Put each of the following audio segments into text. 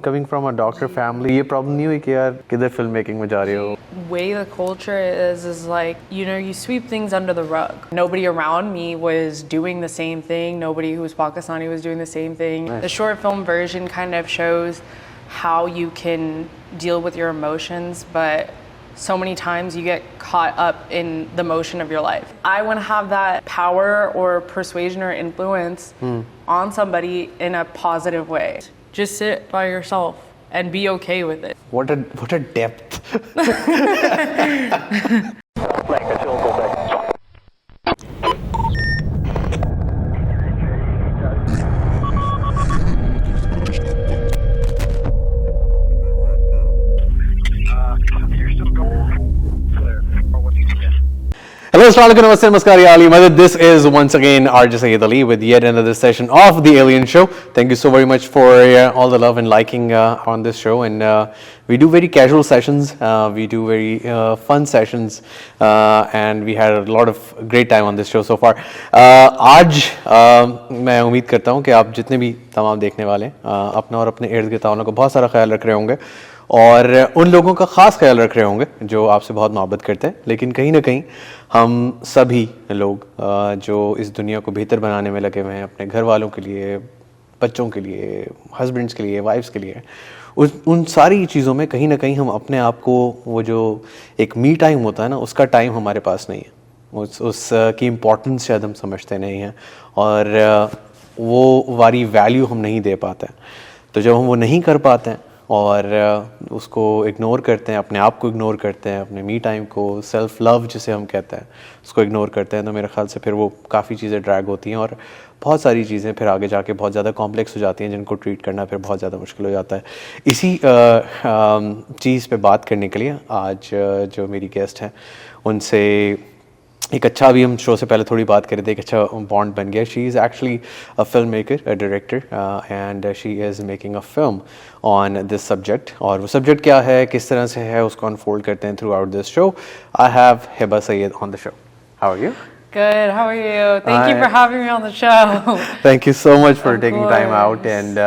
coming from a doctor family, ये problem नहीं हुई कि यार किधर filmmaking में जा रहे हो? Way the culture is like, you know, you sweep things under the rug. Nobody around me was doing the same thing. Nobody who was Pakistani was doing the same thing. Nice. The short film version kind of shows how you can deal with your emotions, but so many times you get caught up in the motion of your life. I want to have that power or persuasion or influence on somebody in a positive way. Just sit by yourself and be okay with it. What a depth. Hello, Assalamualaikum, Namaste, Namaskar, Ya Ali, Madad. This is once again RJ Syed Ali with yet another session of The Alien Show. Thank you so very much for all the love and liking on this show. And we do very casual sessions, we do very fun sessions, and we had a lot of great time on this show so far. आज मैं उम्मीद करता हूँ कि आप जितने भी तमाम देखने वाले अपना और अपने इर्द गिर्द वालों को बहुत सारा ख्याल रख रहे होंगे और उन लोगों का ख़ास ख्याल रख रहे होंगे जो आपसे बहुत मोहब्बत करते हैं, लेकिन कहीं ना कहीं हम सभी लोग जो इस दुनिया को बेहतर बनाने में लगे हुए हैं, अपने घर वालों के लिए, बच्चों के लिए, हस्बैंड्स के लिए, वाइफ्स के लिए, उन सारी चीज़ों में कहीं ना कहीं हम अपने आप को, वो जो एक मी टाइम होता है ना, उसका टाइम हमारे पास नहीं है, उसकी इम्पोर्टेंस शायद हम समझते नहीं हैं और वो वाली वैल्यू हम नहीं दे पाते हैं। तो जब हम वो नहीं कर पाते हैं और उसको इग्नोर करते हैं, अपने आप को इग्नोर करते हैं, अपने मी टाइम को, सेल्फ लव जिसे हम कहते हैं, उसको इग्नोर करते हैं, तो मेरे ख्याल से फिर वो काफ़ी चीज़ें ड्रैग होती हैं और बहुत सारी चीज़ें फिर आगे जाके बहुत ज़्यादा कॉम्प्लेक्स हो जाती हैं, जिनको ट्रीट करना फिर बहुत ज़्यादा मुश्किल हो जाता है। इसी चीज़ पे बात करने के लिए आज जो मेरी गेस्ट हैं उनसे एक अच्छा, अभी हम शो से पहले थोड़ी बात कर रहे थे, एक अच्छा बॉन्ड बन गया। She is actually a film maker, a director, and she is making a film on this subject. और वो सब्जेक्ट क्या है, किस तरह से है, उसको अनफोल्ड करते हैं throughout this show. I have Hiba Syed on the show. How are you? Good, how are you? Thank you for having me on the show. Thank you so much for taking time out and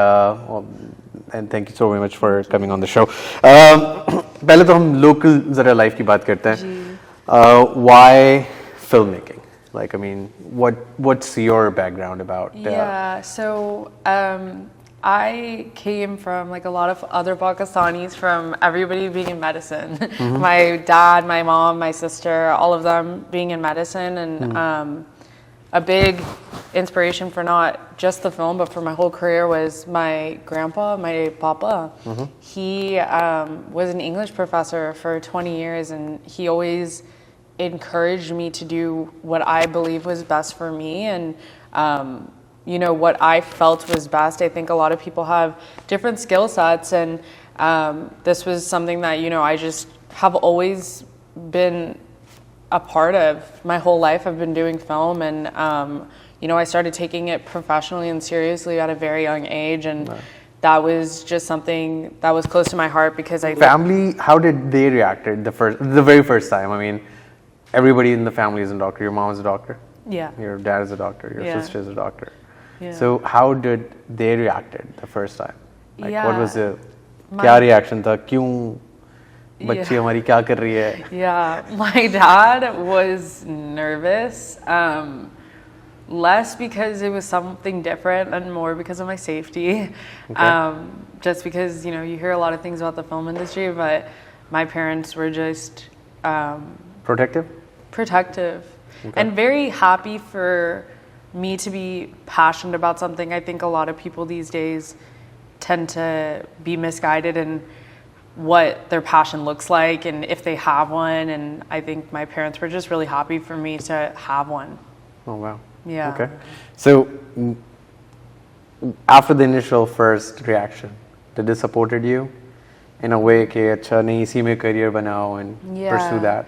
thank you so very much for coming on the show. पहले तो हम local ज़रा life की बात करते हैं। Why filmmaking? Like, I mean, what's your background about? Yeah, so I came from like a lot of other Pakistanis, from everybody being in medicine. My dad, my mom, my sister, all of them being in medicine, and a big inspiration for not just the film but for my whole career was my grandpa, my papa. He was an English professor for 20 years, and he always encouraged me to do what I believe was best for me, and you know, what I felt was best. I think a lot of people have different skill sets, and this was something that, you know, I just have always been a part of. My whole life I've been doing film, and you know, I started taking it professionally and seriously at a very young age, and that was just something that was close to my heart because I family, how did they react the very first time? I mean, everybody in the family is a doctor. Your mom is a doctor. Yeah. Your dad is a doctor. Your sister is a doctor. Yeah. So how did they reacted the first time? Like, Yeah. what was the क्या reaction था? क्यों बच्ची हमारी क्या कर रही है? Yeah, my dad was nervous. Less because it was something different and more because of my safety. Okay. Just because, you know, you hear a lot of things about the film industry, but my parents were just Protective? Protective. Okay. And very happy for me to be passionate about something. I think a lot of people these days tend to be misguided in what their passion looks like and if they have one, and I think my parents were just really happy for me to have one. Oh wow. Yeah. Okay. So after the initial first reaction, did they supported you in a way कि अच्छा नहीं इसी में career बनाओ and pursue that?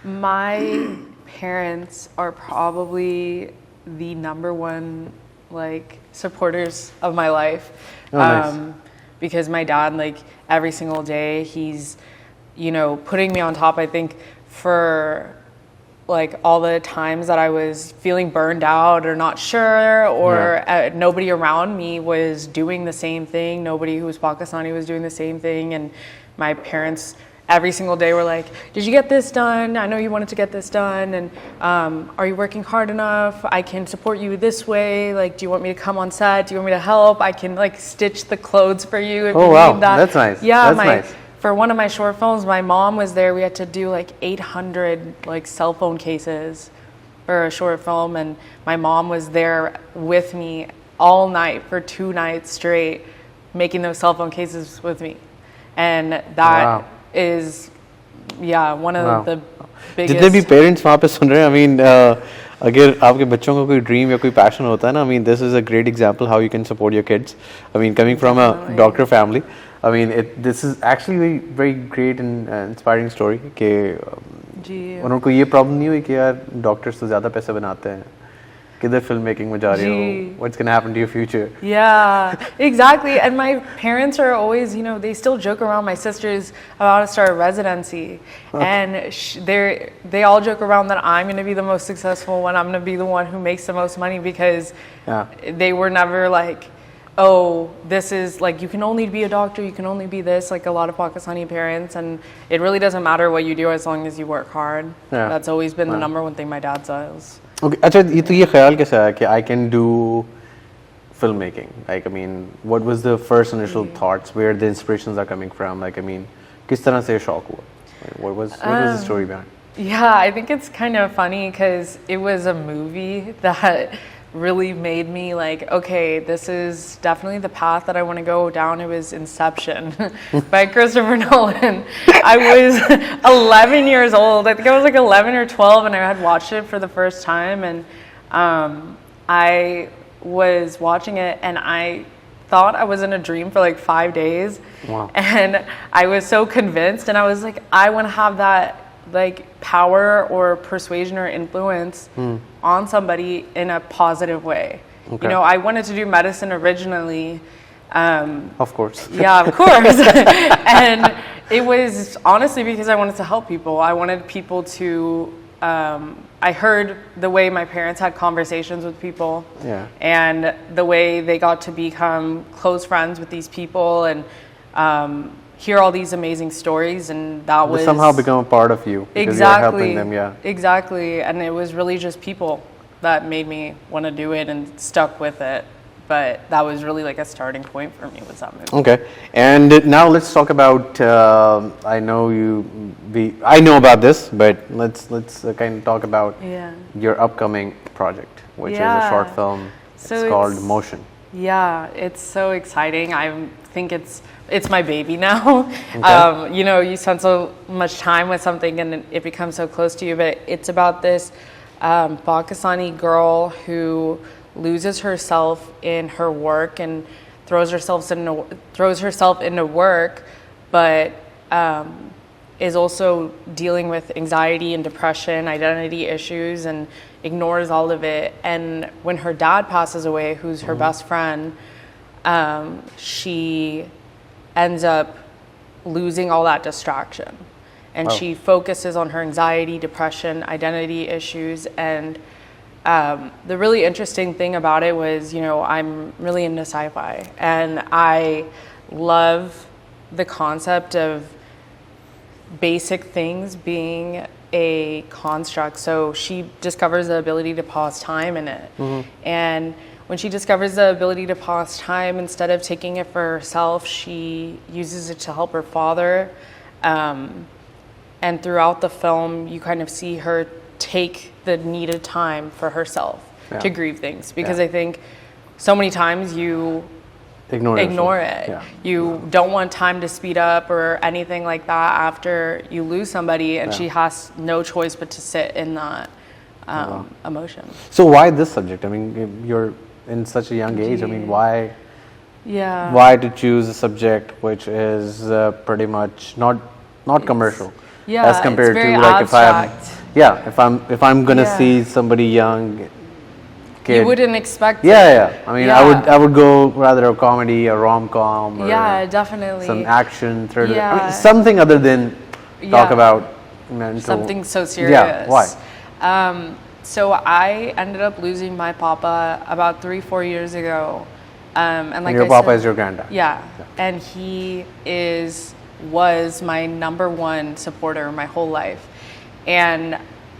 My parents are probably the number one like supporters of my life. Oh, nice. Because my dad, like every single day, he's, you know, putting me on top. I think for like all the times that I was feeling burned out or not sure, or nobody around me was doing the same thing. Nobody who was Pakistani was doing the same thing. And my parents every single day were like, did you get this done? I know you wanted to get this done. And are you working hard enough? I can support you this way. Like, do you want me to come on set? Do you want me to help? I can like stitch the clothes for you if you need that. That's nice. Yeah, that's nice. For one of my short films, my mom was there. We had to do like 800 like cell phone cases for a short film, and my mom was there with me all night for 2 nights straight, making those cell phone cases with me, and that is one of the biggest. जितने भी parents वहाँ पे सुन रहे हैं, I mean, अगर आपके बच्चों को कोई dream या कोई passion होता है ना, I mean, this is a great example how you can support your kids. I mean, coming from a doctor family. I mean, this is actually very, very great and inspiring story कि उनको ये problem नहीं हुई कि यार doctors तो ज़्यादा पैसे बनाते हैं, किधर film making में जा रहे हो, what's going to happen to your future? Yeah, exactly. And my parents are always, you know, they still joke around. My sister's about to start a residency, and they all joke around that I'm going to be the most successful one. I'm going to be the one who makes the most money, because they were never like, oh, this is like, you can only be a doctor, you can only be this, like a lot of Pakistani parents, and it really doesn't matter what you do as long as you work hard. That's always been the number one thing my dad says. Okay, अच्छा ये ख्याल कैसे आया कि I can do filmmaking? Like, I mean, what was the first initial thoughts, where the inspirations are coming from? Like, I mean, किस तरह से शौक हुआ? What was the story behind? Yeah, I think it's kind of funny because it was a movie that really made me like, okay, this is definitely the path that I want to go down. It was Inception by Christopher Nolan. I was 11 years old. I think I was like 11 or 12, and I had watched it for the first time, and I was watching it, and I thought I was in a dream for like 5 days. Wow. And I was so convinced, and I was like, I want to have that like power or persuasion or influence on somebody in a positive way. Okay. You know, I wanted to do medicine originally. Of course. Yeah, of course. And it was honestly because I wanted to help people. I wanted people to, I heard the way my parents had conversations with people, and the way they got to become close friends with these people, and hear all these amazing stories, and that was somehow become a part of you because you're helping them. Exactly. And it was really just people that made me want to do it and stuck with it. But that was really like a starting point for me, was that movie. Okay. And now let's talk about I know about this, but let's kind of talk about your upcoming project, which is a short film. It's called Motion. Yeah, it's so exciting. I think it's my baby now. Okay. You know, you spend so much time with something and it becomes so close to you, but it's about this Pakistani girl who loses herself in her work and throws herself into work, but is also dealing with anxiety and depression, identity issues, and ignores all of it. And when her dad passes away, who's her best friend, she ends up losing all that distraction, and she focuses on her anxiety, depression, identity issues. And the really interesting thing about it was, you know, I'm really into sci-fi, and I love the concept of basic things being a construct. So she discovers the ability to pause time in it, and when she discovers the ability to pause time, instead of taking it for herself, she uses it to help her father. And throughout the film, you kind of see her take the needed time for herself to grieve things. Because I think so many times you ignore it. Yeah. You don't want time to speed up or anything like that after you lose somebody, and she has no choice but to sit in that emotion. So why this subject? I mean, you're in such a young age. I mean, why to choose a subject which is pretty much not commercial, as compared to like abstract. if I'm gonna see somebody young kid, you wouldn't expect I mean, I would go rather a comedy, a rom-com, or definitely some action, thriller, I mean, something other than talk about mental. Something so serious. Why? So I ended up losing my papa about 3-4 years ago. And like your I papa said, is your granddad. Yeah, and he was my number one supporter my whole life, and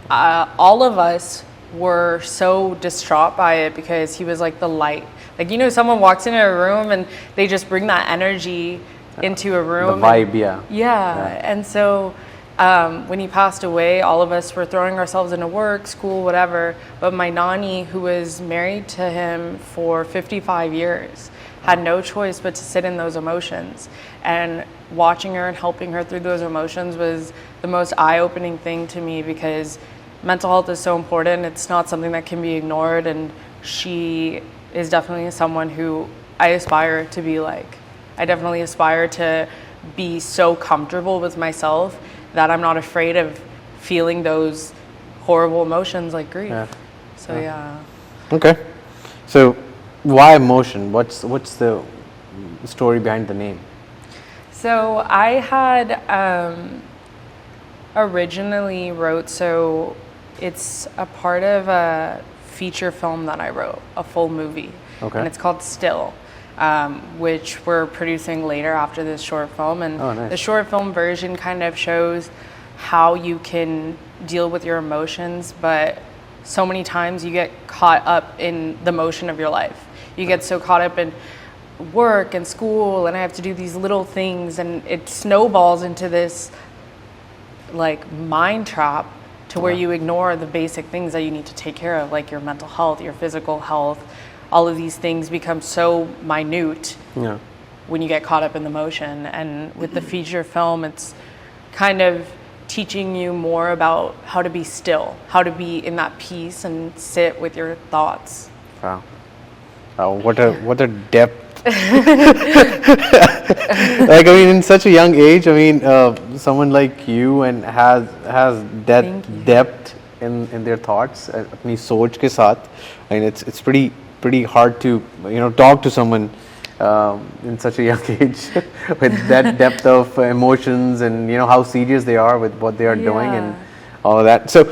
all of us were so distraught by it because he was like the light. Like, you know, someone walks into a room and they just bring that energy into a room. The vibe, yeah. Yeah, and so when he passed away, all of us were throwing ourselves into work, school, whatever. But my nani, who was married to him for 55 years, had no choice but to sit in those emotions. And watching her and helping her through those emotions was the most eye-opening thing to me, because mental health is so important. It's not something that can be ignored. And she is definitely someone who I aspire to be like. I definitely aspire to be so comfortable with myself that I'm not afraid of feeling those horrible emotions like grief. Yeah. So yeah. Okay. So why emotion? What's the story behind the name? So I had originally wrote, so it's a part of a feature film that I wrote, a full movie. Okay. And it's called Still, which we're producing later after this short film. And nice. The short film version kind of shows how you can deal with your emotions, but so many times you get caught up in the motion of your life. You get so caught up in work and school, and I have to do these little things, and it snowballs into this like mind trap to where you ignore the basic things that you need to take care of, like your mental health, your physical health. All of these things become so minute when you get caught up in the motion. And with the feature film, it's kind of teaching you more about how to be still, how to be in that peace and sit with your thoughts. Wow. What a depth. Like, I mean, in such a young age, I mean, someone like you and has that depth in their thoughts, अपनी सोच के साथ. I mean, it's pretty hard to, you know, talk to someone in such a young age with that depth of emotions, and you know how serious they are with what they are doing and all of that. So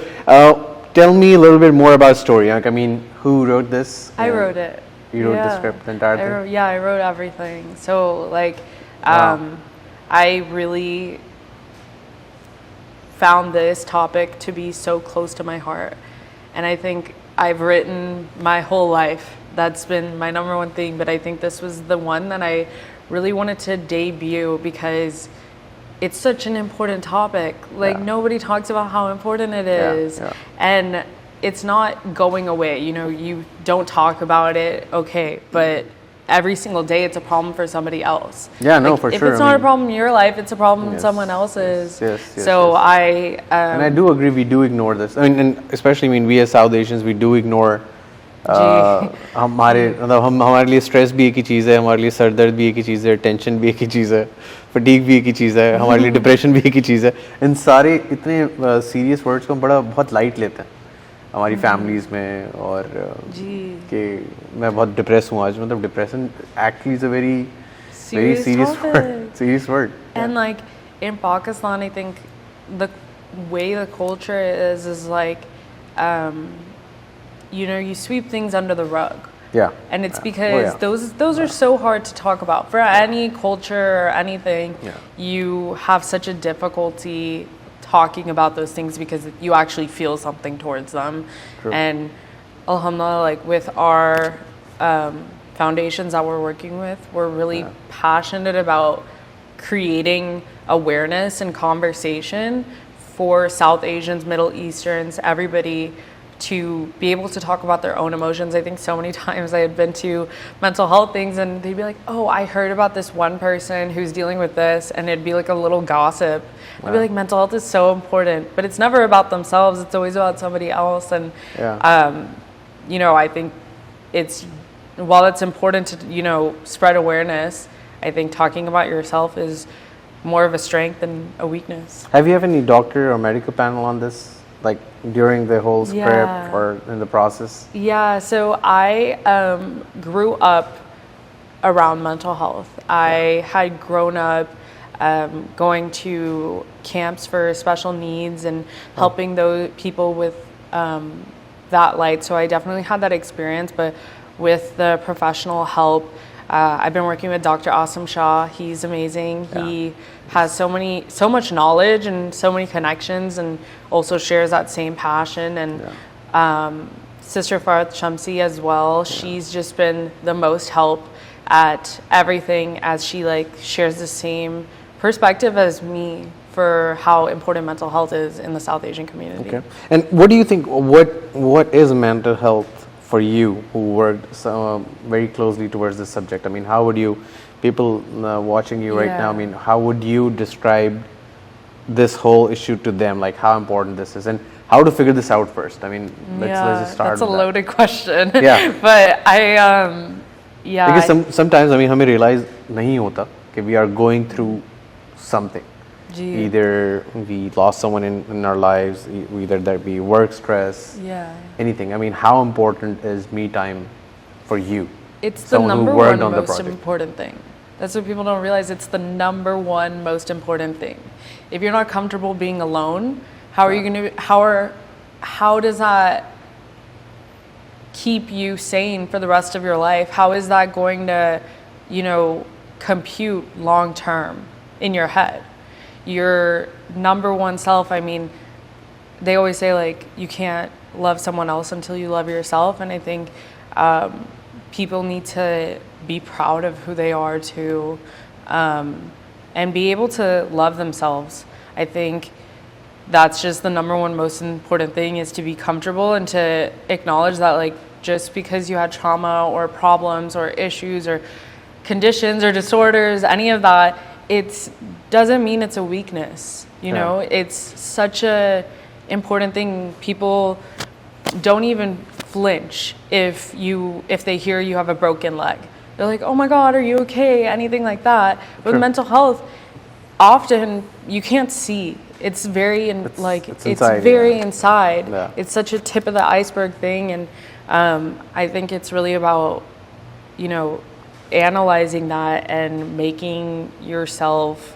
tell me a little bit more about story. Like, I mean, who wrote this? I wrote it. You wrote the script, the entire thing? I wrote everything. So like, I really found this topic to be so close to my heart, and I think I've written my whole life. That's been my number one thing, but I think this was the one that I really wanted to debut because it's such an important topic. Like, nobody talks about how important it is. And it's not going away. You know, you don't talk about it, okay, but every single day it's a problem for somebody else. Yeah, no, like, for if sure. If it's not a problem in your life, it's a problem in someone else's. So and I do agree, we do ignore this. I mean, and especially, I mean, we as South Asians, we do ignore हमारे लिए stress भी एक ही चीज़ है, हमारे लिए sir दर्द भी एक ही चीज़ है, टेंशन भी एक ही चीज़ है, फटीग भी एक ही चीज़ है, हमारे लिए डिप्रेशन भी एक ही चीज़ है. इन सारे इतने सीरियस वर्ड्स को हम बहुत लाइट लेते हैं हमारी फैमिलीज़ में, और कि मैं बहुत डिप्रेस हूँ आज. मतलब depression actually is a very serious word. And like in Pakistan, I think the way the culture is like, you know, you sweep things under the rug. Yeah. And it's because those are so hard to talk about. For any culture or anything, you have such a difficulty talking about those things because you actually feel something towards them. True. And alhamdulillah, like with our foundations that we're working with, we're really passionate about creating awareness and conversation for South Asians, Middle Easterns, everybody, to be able to talk about their own emotions. I think so many times I had been to mental health things and they'd be like, oh, I heard about this one person who's dealing with this, and it'd be like a little gossip. I'd be like, mental health is so important, but it's never about themselves, it's always about somebody else. And you know, I think while it's important to, you know, spread awareness, I think talking about yourself is more of a strength than a weakness. Have you have any doctor or medical panel on this, like during the whole script or in the process? Yeah, so I grew up around mental health. I had grown up going to camps for special needs and helping those people with that light. So I definitely had that experience, but with the professional help, I've been working with Dr. Asim Shah. He's amazing. Yeah. He has so much knowledge and so many connections, and also shares that same passion. And Sister Farhat Shamsi as well. She's just been the most help at everything, as she like shares the same perspective as me for how important mental health is in the South Asian community. Okay. And what do you think, what is mental health for you who worked so, very closely towards this subject? I mean, how would you, people watching you right now, I mean, how would you describe this whole issue to them, like how important this is and how to figure this out first? I mean, let's just start that's a with loaded question. Yeah. But because sometimes, I mean, हमें realize नहीं होता कि we are going through something. Either we lost someone in our lives, either that be work stress, anything. I mean, how important is me time for you? It's the number one most important thing. That's what people don't realize. It's the number one most important thing. If you're not comfortable being alone, how are you going to, how does that keep you sane for the rest of your life? How is that going to, compute long term in your head? Your number one self, I mean, they always say like you can't love someone else until you love yourself, and I think people need to be proud of who they are too, and be able to love themselves. I think that's just the number one most important thing, is to be comfortable and to acknowledge that like just because you had trauma or problems or issues or conditions or disorders, any of that, it doesn't mean it's a weakness. It's such a important thing. People don't even flinch if they hear you have a broken leg. They're like, oh my God, are you okay? Anything like that. With mental health, often you can't see. It's very inside. Yeah. It's such a tip of the iceberg thing, and I think it's really about analyzing that and making yourself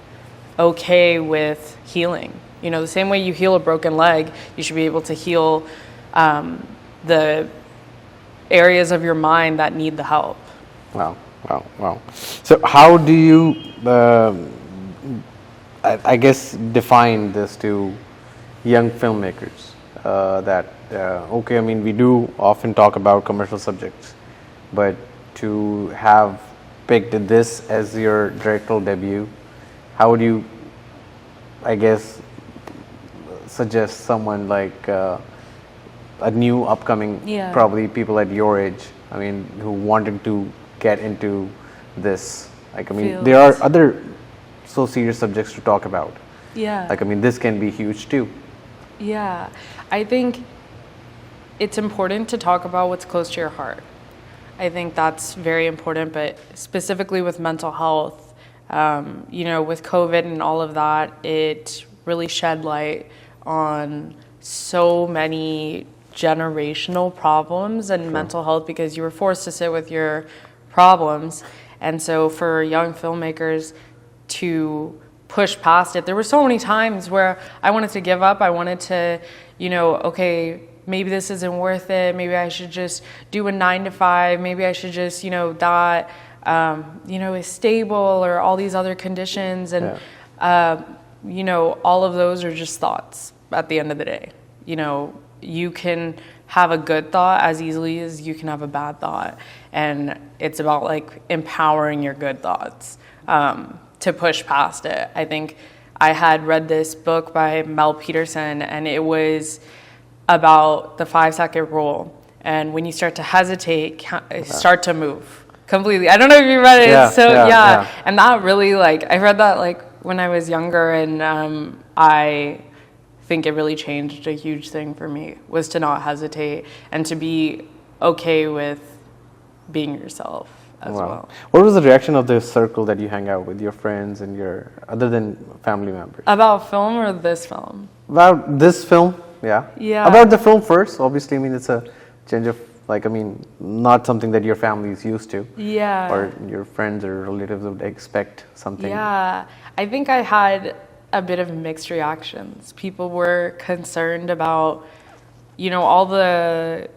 okay with healing. The same way you heal a broken leg, you should be able to heal the areas of your mind that need the help. Wow. So how do you, I guess, define this to young filmmakers? I mean, we do often talk about commercial subjects, but to have picked this as your directorial debut, how would you, I guess, suggest someone like a new upcoming, probably people at your age, I mean, who wanted to get into this? Like, I mean, there are other so serious subjects to talk about. Like, I mean, this can be huge too. Yeah, I think it's important to talk about what's close to your heart. I think that's very important, but specifically with mental health, with COVID and all of that, it really shed light on so many generational problems and mental health, because you were forced to sit with your problems. And so for young filmmakers to push past it, there were so many times where I wanted to give up. I wanted to, okay, maybe this isn't worth it. Maybe I should just do a 9-to-5. Maybe I should just, that, is stable, or all these other conditions. And, all of those are just thoughts at the end of the day. You can have a good thought as easily as you can have a bad thought. And it's about like empowering your good thoughts to push past it. I think I had read this book by Mel Peterson, and it was about the 5-second rule. And when you start to hesitate, start to move completely. I don't know if you read it. Yeah. And that really, I read that when I was younger, and I think it really changed a huge thing for me, was to not hesitate and to be okay with being yourself as well. What was the reaction of the circle that you hang out with, your friends and your, other than family members? About film or this film? About this film, yeah. About the film first, obviously, I mean, it's a change of, not something that your family is used to. Yeah. Or your friends or relatives would expect something. Yeah. I think I had a bit of mixed reactions. People were concerned about all the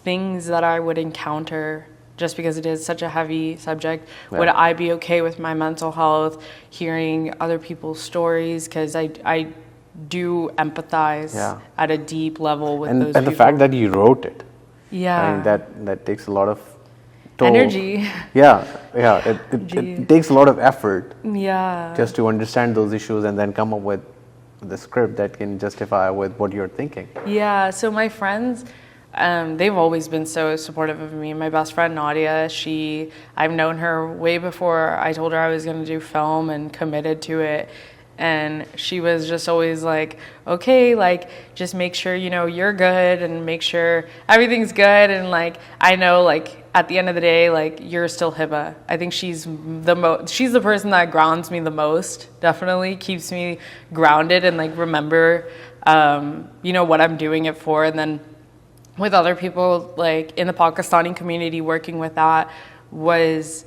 things that I would encounter just because it is such a heavy subject. Yeah. Would I be okay with my mental health, hearing other people's stories? Because I do empathize at a deep level with those people. And the fact that you wrote it. Yeah. I mean, that takes a lot of toll. Energy. Yeah. It takes a lot of effort. Yeah. Just to understand those issues and then come up with the script that can justify with what you're thinking. Yeah. So my friends, they've always been so supportive of me. My best friend Nadia, I've known her way before I told her I was going to do film and committed to it. And she was just always like, okay, like, just make sure, you're good and make sure everything's good. And like, I know, like, at the end of the day, like, you're still Hiba. I think she's the person that grounds me the most, definitely keeps me grounded and like remember, what I'm doing it for. And then with other people, like in the Pakistani community, working with that was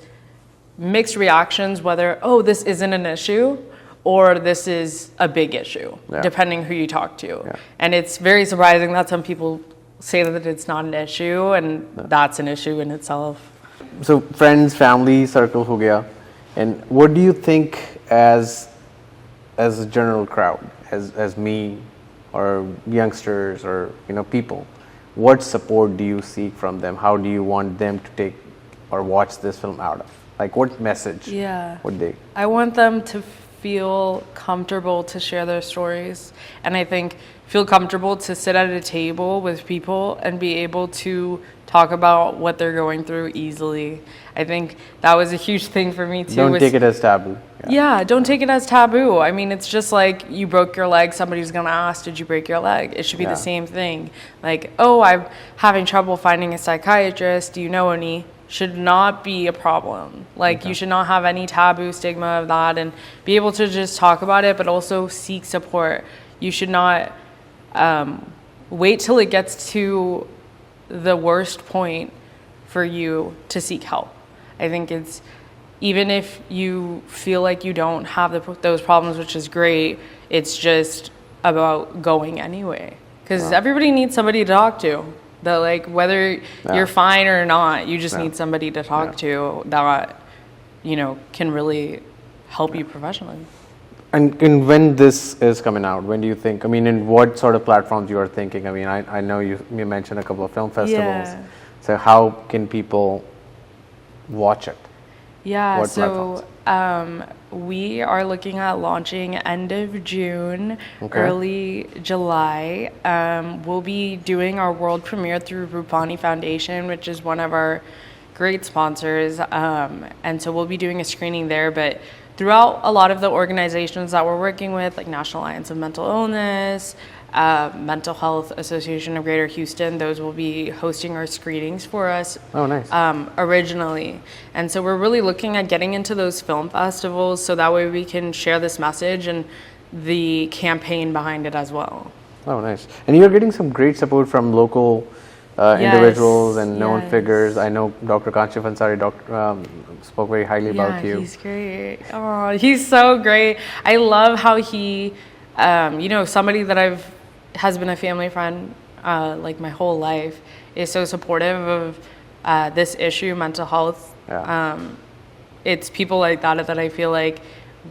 mixed reactions, whether, this isn't an issue, or this is a big issue, depending who you talk to. Yeah. And it's very surprising that some people say that it's not an issue, and that's an issue in itself. So friends, family, circle ho gaya. And what do you think as a general crowd, as me or youngsters or people, what support do you seek from them? How do you want them to take or watch this film out of? Like, what message would they? I want them to feel comfortable to share their stories, and I think feel comfortable to sit at a table with people and be able to talk about what they're going through easily. I think that was a huge thing for me too. Don't take it as taboo. Yeah, don't take it as taboo. I mean, it's just like you broke your leg, somebody's gonna ask, did you break your leg? It should be the same thing. Like, I'm having trouble finding a psychiatrist, do you know any? Should not be a problem. Like, you should not have any taboo stigma of that, and be able to just talk about it, but also seek support. You should not wait till it gets to the worst point for you to seek help. I think it's, even if you feel like you don't have those problems, which is great, it's just about going anyway. Because everybody needs somebody to talk to. That, like, whether you're fine or not, you just need somebody to talk to that, can really help you professionally. And when this is coming out, when do you think, in what sort of platforms you are thinking? I know you mentioned a couple of film festivals. Yeah. So how can people watch it? Yeah, What so we are looking at launching end of June, early July. We'll be doing our world premiere through Rupani Foundation, which is one of our great sponsors. And so we'll be doing a screening there, but throughout a lot of the organizations that we're working with, like National Alliance of Mental Illness, Mental Health Association of Greater Houston, those will be hosting our screenings for us. Oh, nice. Originally. And so we're really looking at getting into those film festivals so that way we can share this message and the campaign behind it as well. Oh, nice. And you're getting some great support from local individuals and known figures. I know Dr. Kanshif Ansari spoke very highly about you. Yeah, he's great. Oh, he's so great. I love how he, somebody that has been a family friend like my whole life, is so supportive of this issue, mental health. It's people like that I feel like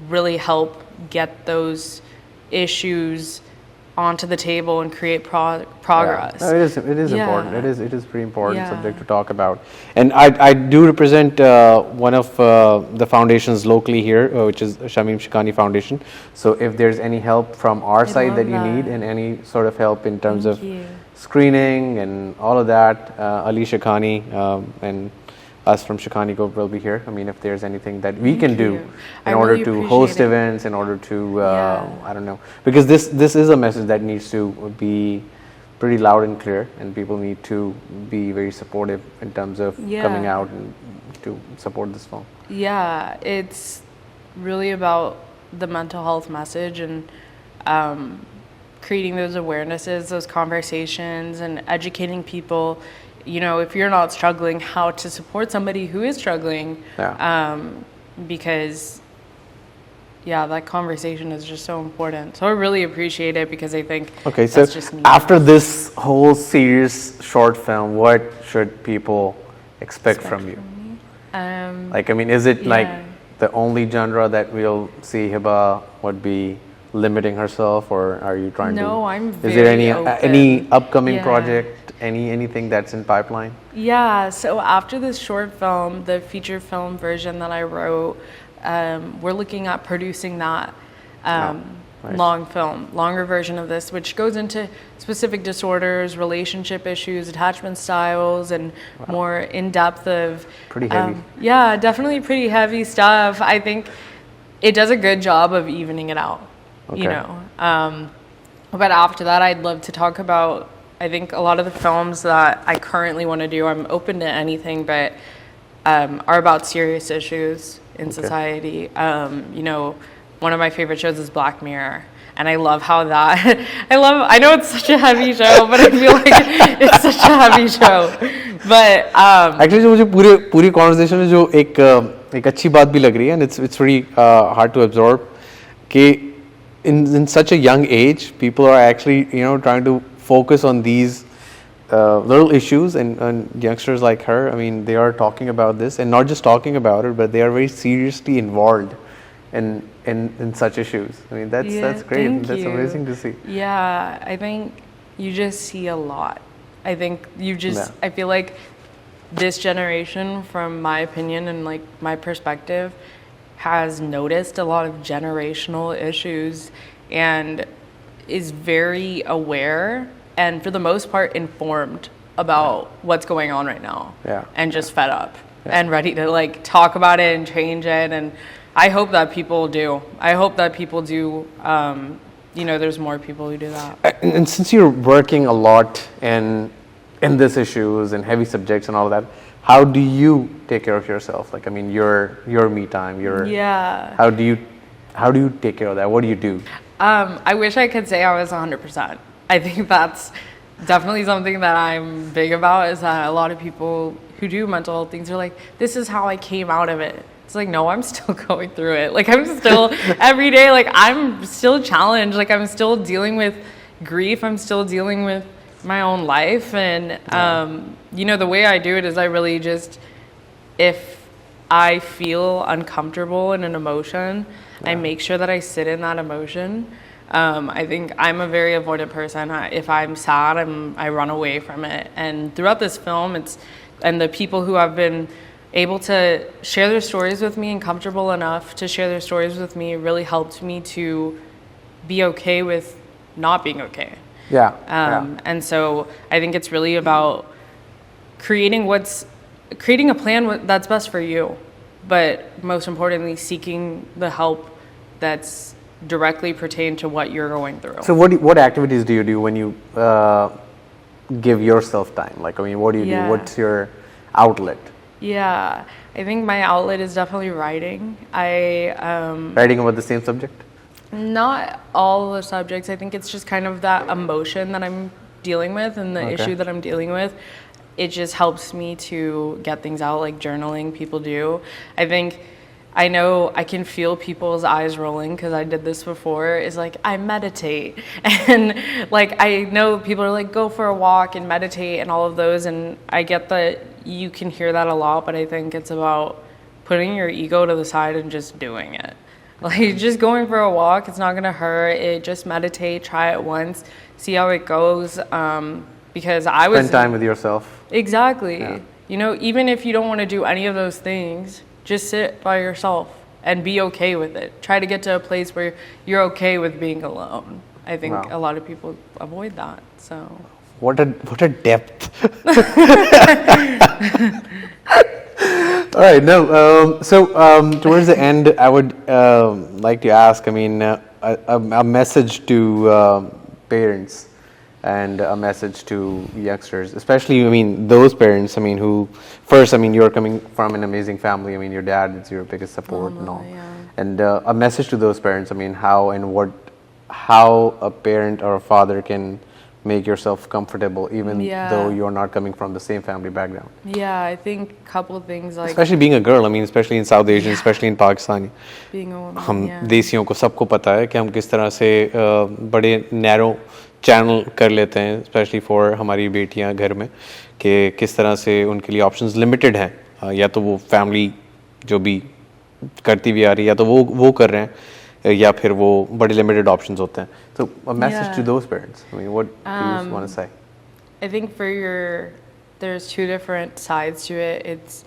really help get those issues onto the table and create progress. No, it is important. It is pretty important subject to talk about. And I do represent one of the foundations locally here, which is Shamim Shikani Foundation. So if there's any help from our side that you need, and any sort of help in terms of screening and all of that, Ali Shikani and us from Shikani Group will be here. If there's anything that we can do in order to host events, in order to, I don't know, because this is a message that needs to be pretty loud and clear, and people need to be very supportive in terms of coming out and to support this film. Yeah, it's really about the mental health message and creating those awarenesses, those conversations, and educating people. If you're not struggling, how to support somebody who is struggling, because yeah, that conversation is just so important. So I really appreciate it because I think Okay, so that's just needed. after this whole series short film, what should people expect from you? Like, I mean, is it like yeah. the only genre that we'll see Hiba would be limiting herself, or are you trying to? No, I'm Is there very any open. upcoming Yeah. project, anything that's in pipeline? Yeah, so after this short film, the feature film version that I wrote, we're looking at producing that nice. longer version of this, which goes into specific disorders, relationship issues, attachment styles, and more in depth of. Pretty heavy. Yeah, definitely pretty heavy stuff. I think it does a good job of evening it out, you Okay. know. But after that, I'd love to talk about. I think a lot of the films that I currently want to do, I'm open to anything, but are about serious issues in society. You know, one of my favorite shows is Black Mirror. And I love how that, I know it's such a heavy show, but I feel like it's such a heavy show. But, Actually, जो मुझे पूरी conversation में जो एक अच्छी बात भी लग रही है, and it's really hard to absorb, कि in such a young age, people are actually trying to focus on these little issues, and youngsters like her, I mean, they are talking about this, and not just talking about it, but they are very seriously involved in such issues. I mean, that's great. Thank That's you. amazing to see. Yeah, I think you just see a lot. I think I feel like this generation, from my opinion and like my perspective, has noticed a lot of generational issues and is very aware and for the most part informed about what's going on right now. Yeah. And just fed up and ready to like talk about it and change it. And I hope that people do. I hope that people do. There's more people who do that. And since you're working a lot in these issues and heavy subjects and all of that, how do you take care of yourself? Like, I mean, your me time, how do you take care of that? What do you do? I wish I could say I was 100%. I think that's definitely something that I'm big about, is that a lot of people who do mental health things are like, this is how I came out of it. It's like, no, I'm still going through it. Like, I'm still every day, like, I'm still challenged. Like, I'm still dealing with grief. I'm still dealing with my own life. And, the way I do it is I really just, if I feel uncomfortable in an emotion, I make sure that I sit in that emotion. I think I'm a very avoidant person. If I'm sad, I run away from it. And throughout this film, and the people who have been able to share their stories with me and comfortable enough to share their stories with me really helped me to be okay with not being okay. And so I think it's really about creating a plan that's best for you, but most importantly, seeking the help that's directly pertained to what you're going through. So what activities do you do when you give yourself time? Like, I mean, what do you do? What's your outlet? Yeah, I think my outlet is definitely writing. Writing about the same subject? Not all the subjects. I think it's just kind of that emotion that I'm dealing with and the issue that I'm dealing with. It just helps me to get things out, like journaling people do. I know I can feel people's eyes rolling because I did this before. Is like, I meditate. And like, I know people are like, go for a walk and meditate and all of those. And I get that you can hear that a lot, but I think it's about putting your ego to the side and just doing it. Like, just going for a walk, it's not gonna hurt. Just meditate, try it once, see how it goes. Because I was... Spend time with yourself. Exactly. Yeah. Even if you don't want to do any of those things, just sit by yourself and be okay with it. Try to get to a place where you're okay with being alone. I think a lot of people avoid that, so... What a depth. All right, towards the end, I would like to ask, I mean, a message to parents and a message to youngsters, especially, I mean, those parents, I mean, who, first, I mean, you're coming from an amazing family. I mean, your dad is your biggest support and all. Yeah. And a message to those parents, I mean, how a parent or a father can make yourself comfortable even Yeah. though you're not coming from the same family background. Yeah, I think a couple of things like Especially being a girl, I mean, especially in South Asian, especially in Pakistani. being a woman. हम Yeah. देसियों को सबको पता है कि हम किस तरह से बड़े नैरो चैनल कर लेते हैं, स्पेशली फॉर हमारी बेटियां घर में, कि किस तरह से उनके लिए ऑप्शंस लिमिटेड हैं, या तो वो फैमिली जो भी करती भी आ रही है या तो वो कर रहे हैं, या फिर वो बड़े लिमिटेड ऑप्शंस होते हैं. So a message to those parents. I mean, what do you want to say? I think there's two different sides to it. It's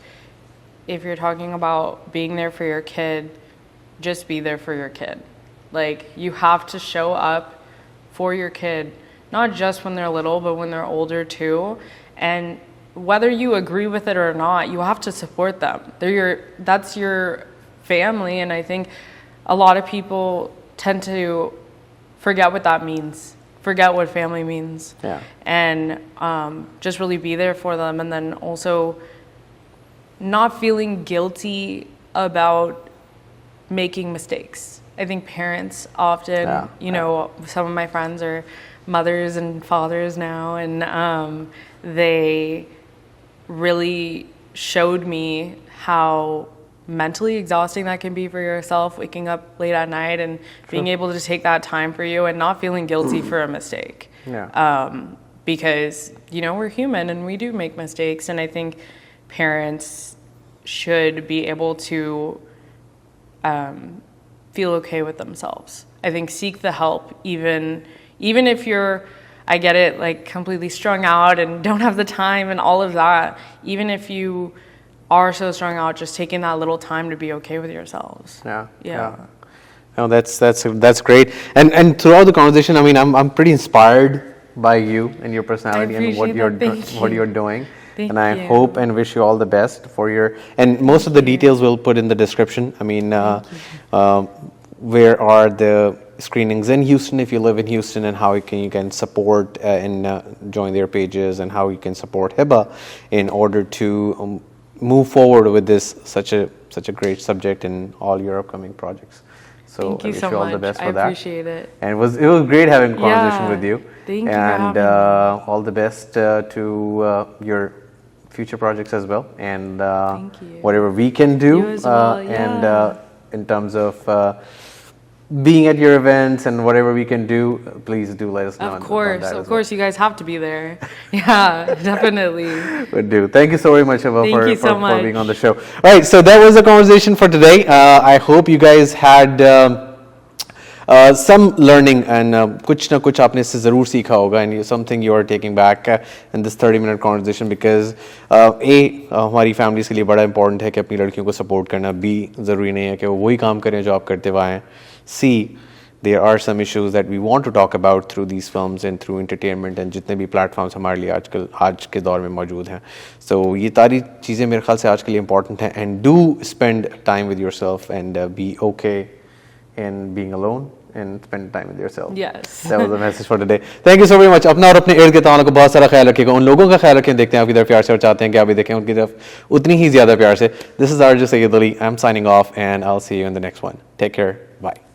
if you're talking about being there for your kid, just be there for your kid. Like you have to show up for your kid, not just when they're little, but when they're older too. And whether you agree with it or not, you have to support them. That's your family, and I think a lot of people tend to forget what that means, forget what family means. Yeah. And just really be there for them, and then also not feeling guilty about making mistakes. I think parents often, you know, some of my friends are mothers and fathers now, and they really showed me how mentally exhausting that can be for yourself, waking up late at night and being able to take that time for you and not feeling guilty for a mistake. Yeah. Because, you know, we're human and we do make mistakes, and I think parents should be able to feel okay with themselves. I think seek the help, even if you're, I get it, like completely strung out and don't have the time and all of that. Even if you are so strung out, just taking that little time to be okay with yourselves. Yeah. No, that's great. And throughout the conversation, I mean, I'm pretty inspired by you and your personality and what you're doing. And I hope and wish you all the best for your. And most of the details we'll put in the description. I mean, where are the screenings in Houston if you live in Houston, and how you can support and join their pages, and how you can support Hiba in order to move forward with this such a great subject in all your upcoming projects. So thank you I wish so you all much. the best for I that. appreciate it. And it was great having a conversation with you. Thank you and for having me. all the best to your future projects as well. And Thank you. whatever we can do, You as well, and in terms of being at your events and whatever we can do, please do let us know. Of on course, that of as course, you guys have to be there. Yeah, definitely. well. Would do. Thank you so very much, Hiba, Thank you so for much. being on the show. All right, so that was the conversation for today. I hope you guys had some learning, and कुछ ना कुछ आपने इससे ज़रूर सीखा होगा, and something you are taking back in this 30-minute conversation, because हमारी families के लिए बड़ा important है कि अपनी लड़कियों को support करना. B, ज़रूरी नहीं है कि वो वही काम करें जो आप करते हुए आए. C, there are some issues that we want to talk about through these films and through entertainment and जितने भी platforms हमारे लिए आज के दौर में मौजूद हैं. So ये सारी चीज़ें मेरे ख्याल से आज के लिए important हैं, and do spend time with yourself and be okay in being alone and spend time with yourself. Yes. That was the message for today. Thank you so very much. अपना और अपने इर्द गिर्द वालों को बहुत सारा ख्याल रखिएगा. उन लोगों का ख्याल रखें, देखते हैं आपकी तरफ प्यार से, और चाहते हैं कि आप भी देखें उनकी तरफ उतनी ही ज़्यादा प्यार से. This is Syed Ali. I'm signing off, and I'll see you in the next one. Take care. Bye.